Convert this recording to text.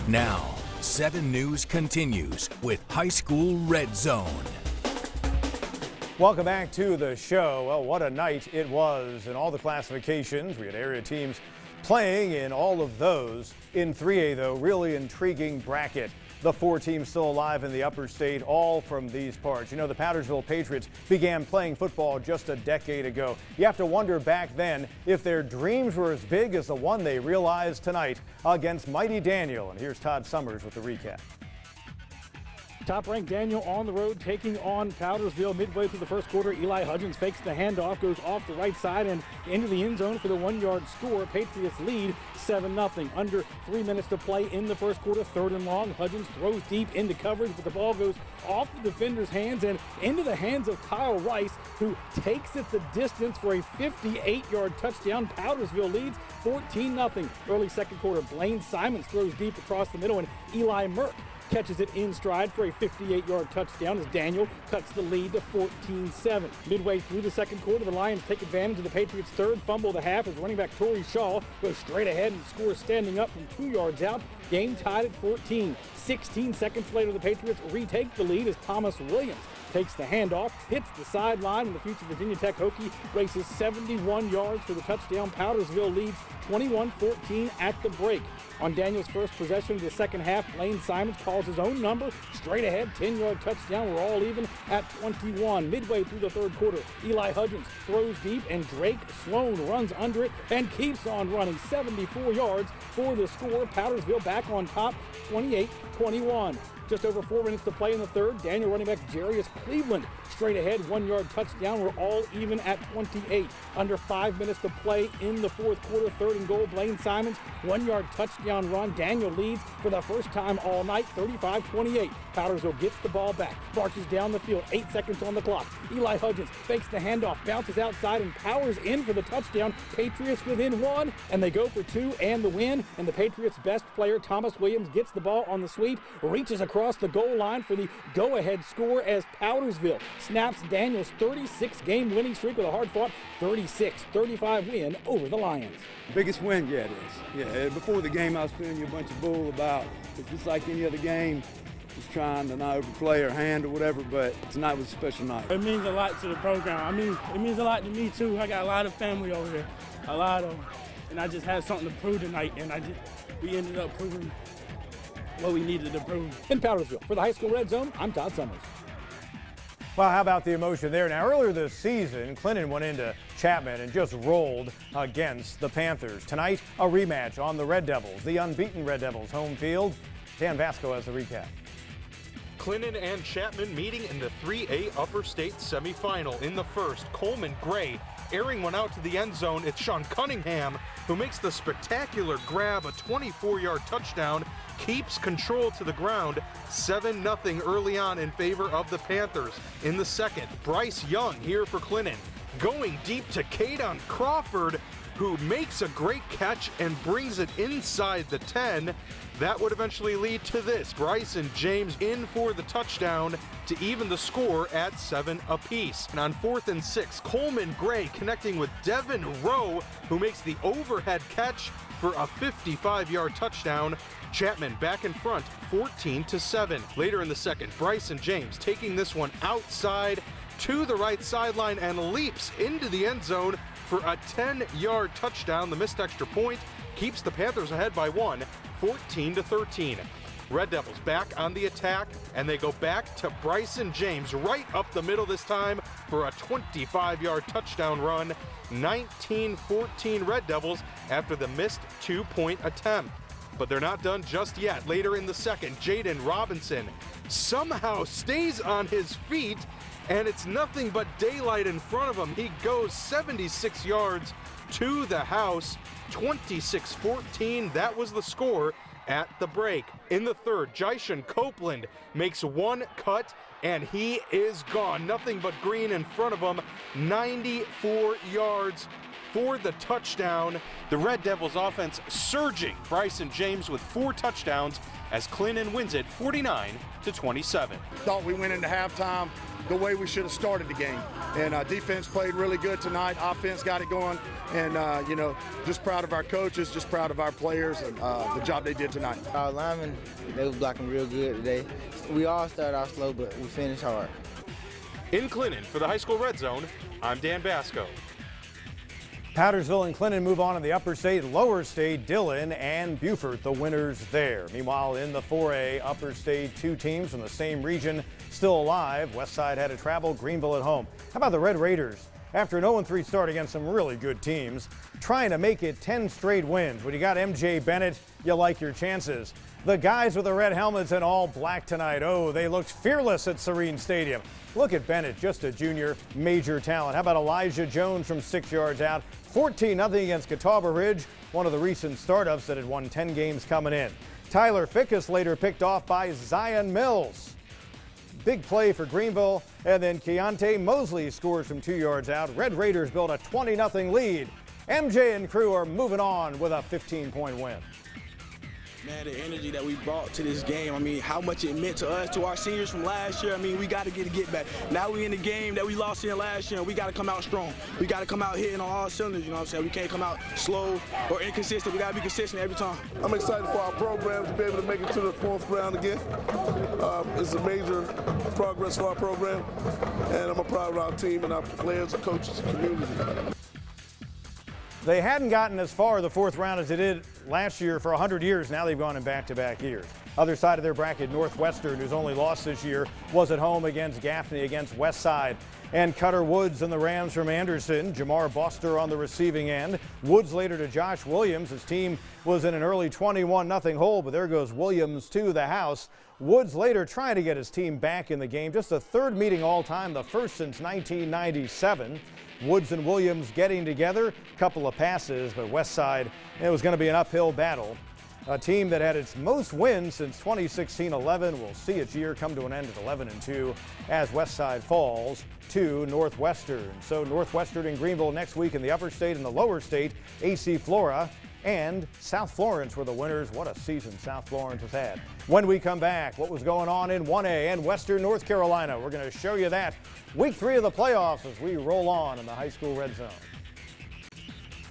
Now, 7 News continues with High School Red Zone. Welcome back to the show. Well, what a night it was in all the classifications. We had area teams playing in all of those. In 3A, though, really intriguing bracket. The 4 teams still alive in the upper state, all from these parts. You know, the Powdersville Patriots began playing football just a decade ago. You have to wonder back then if their dreams were as big as the one they realized tonight against mighty Daniel. And here's Todd Summers with the recap. Top-ranked Daniel on the road taking on Powdersville midway through the first quarter. Eli Hudgens fakes the handoff, goes off the right side and into the end zone for the 1-yard score. Patriots lead 7-0. Under 3 minutes to play in the first quarter. 3rd and long. Hudgens throws deep into coverage, but the ball goes off the defender's hands and into the hands of Kyle Rice, who takes it the distance for a 58-yard touchdown. Powdersville leads 14-0. Early second quarter, Blaine Simons throws deep across the middle, and Eli Merck catches it in stride for a 58-yard touchdown as Daniel cuts the lead to 14-7. Midway through the second quarter, the Lions take advantage of the Patriots' third fumble of the half as running back Torrey Shaw goes straight ahead and scores standing up from 2 yards out. Game tied at 14. 16 seconds later, the Patriots retake the lead as Thomas Williams takes the handoff, hits the sideline, and the future Virginia Tech Hokie races 71 yards for the touchdown. Powdersville leads 21-14 at the break. On Daniel's first possession of the second half, Blaine Simons calls his own number, straight ahead, 10-yard touchdown. We're all even at 21. Midway through the third quarter, Eli Hudgens throws deep, and Drake Sloan runs under it and keeps on running 74 yards for the score. Powdersville back on top, 28-21. Just over 4 minutes to play in the third. Daniel running back Jarius Cleveland straight ahead, 1-yard touchdown. We're all even at 28. Under 5 minutes to play in the fourth quarter. 3rd and goal. Blaine Simons, 1-yard touchdown run. Daniel leads for the first time all night, 35-28. Powdersville gets the ball back, marches down the field, 8 seconds on the clock. Eli Hudgens fakes the handoff, bounces outside and powers in for the touchdown. Patriots within 1, and they go for 2 and the win. And the Patriots' best player, Thomas Williams, gets the ball on the sweep, reaches across the goal line for the go-ahead score as Powdersville snaps Daniel's 36-game winning streak with a hard-fought 36-35 win over the Lions. Biggest win yet is. Yeah, before the game I was feeling you a bunch of bull about it's just like any other game, just trying to not overplay or hand or whatever, but tonight was a special night. It means a lot to the program. It means a lot to me too. I got a lot of family over here, a lot of them, and I just had something to prove tonight, and we ended up proving what we needed to prove. In Powdersville, for the High School Red Zone, I'm Todd Summers. Well, how about the emotion there? Now, earlier this season, Clinton went into Chapman and just rolled against the Panthers. Tonight, a rematch on the Red Devils, the unbeaten Red Devils home field. Dan Vasco has the recap. Clinton and Chapman meeting in the 3A Upper State semifinal. In the first, Coleman Gray airing one out to the end zone. It's Sean Cunningham who makes the spectacular grab, a 24-yard touchdown, keeps control to the ground, 7-0 early on in favor of the Panthers. In the second, Bryce Young here for Clinton, going deep to Caden Crawford, who makes a great catch and brings it inside the 10. That would eventually lead to this. Bryce and James in for the touchdown to even the score at 7 apiece. And on 4th and 6, Coleman Gray connecting with Devin Rowe, who makes the overhead catch for a 55-yard touchdown. Chapman back in front, 14-7. Later in the second, Bryce and James taking this one outside to the right sideline and leaps into the end zone for a 10-yard touchdown. The missed extra point keeps the Panthers ahead by 1, 14-13. Red Devils back on the attack, and they go back to Bryson James right up the middle this time for a 25-yard touchdown run. 19-14 Red Devils after the missed 2-point attempt. But they're not done just yet. Later in the second, Jaden Robinson somehow stays on his feet, and it's nothing but daylight in front of him. He goes 76 yards to the house, 26-14. That was the score at the break. In the third, Jyshawn Copeland makes one cut, and he is gone. Nothing but green in front of him, 94 yards for the touchdown. The Red Devils offense surging. Bryson James with 4 touchdowns as Clinton wins it 49-27. Thought we went into halftime the way we should have started the game. And defense played really good tonight. Offense got it going. And, you know, just proud of our coaches, just proud of our players and the job they did tonight. Our linemen, they was blocking real good today. We all started off slow, but we finished hard. In Clinton for the High School Red Zone, I'm Dan Basco. Powdersville and Clinton move on in the upper state. Lower state, Dillon and Beaufort, the winners there. Meanwhile, in the 4A upper state, 2 teams from the same region still alive. Westside had to travel, Greenville at home. How about the Red Raiders? After an 0-3 start against some really good teams, trying to make it 10 straight wins. When you got MJ Bennett, you like your chances. The guys with the red helmets and all black tonight, oh, they looked fearless at Serene Stadium. Look at Bennett, just a junior, major talent. How about Elijah Jones from 6 yards out? 14-0 against Catawba Ridge, one of the recent startups that had won 10 games coming in. Tyler Fickus later picked off by Zion Mills. Big play for Greenville, and then Keontae Mosley scores from 2 yards out. Red Raiders built a 20-0 lead. MJ and crew are moving on with a 15-point win. Man, the energy that we brought to this game, I mean, how much it meant to us, to our seniors from last year. I mean, we got to get back. Now we in the game that we lost in last year, and we got to come out strong. We got to come out hitting on all cylinders, you know what I'm saying? We can't come out slow or inconsistent. We got to be consistent every time. I'm excited for our program to be able to make it to the 4th round again. It's a major progress for our program, and I'm proud of our team and our players, and coaches, and community. They hadn't gotten as far the 4th round as they did last year for 100 years. Now they've gone in back-to-back years. Other side of their bracket, Northwestern, whose only loss this year was at home against Gaffney against Westside. And Cutter Woods and the Rams from Anderson. Jamar Boster on the receiving end. Woods later to Josh Williams. His team was in an early 21-0 hole, but there goes Williams to the house. Woods later trying to get his team back in the game. Just the 3rd meeting all time, the first since 1997. Woods and Williams getting together, couple of passes, but Westside, it was going to be an uphill battle. A team that had its most wins since 2016-11 will see its year come to an end at 11-2 as Westside falls to Northwestern. So Northwestern and Greenville next week in the upper state and the lower state, AC Flora and South Florence were the winners. What a season South Florence has had. When we come back, what was going on in 1A and Western North Carolina? We're going to show you that week 3 of the playoffs as we roll on in the High School Red Zone.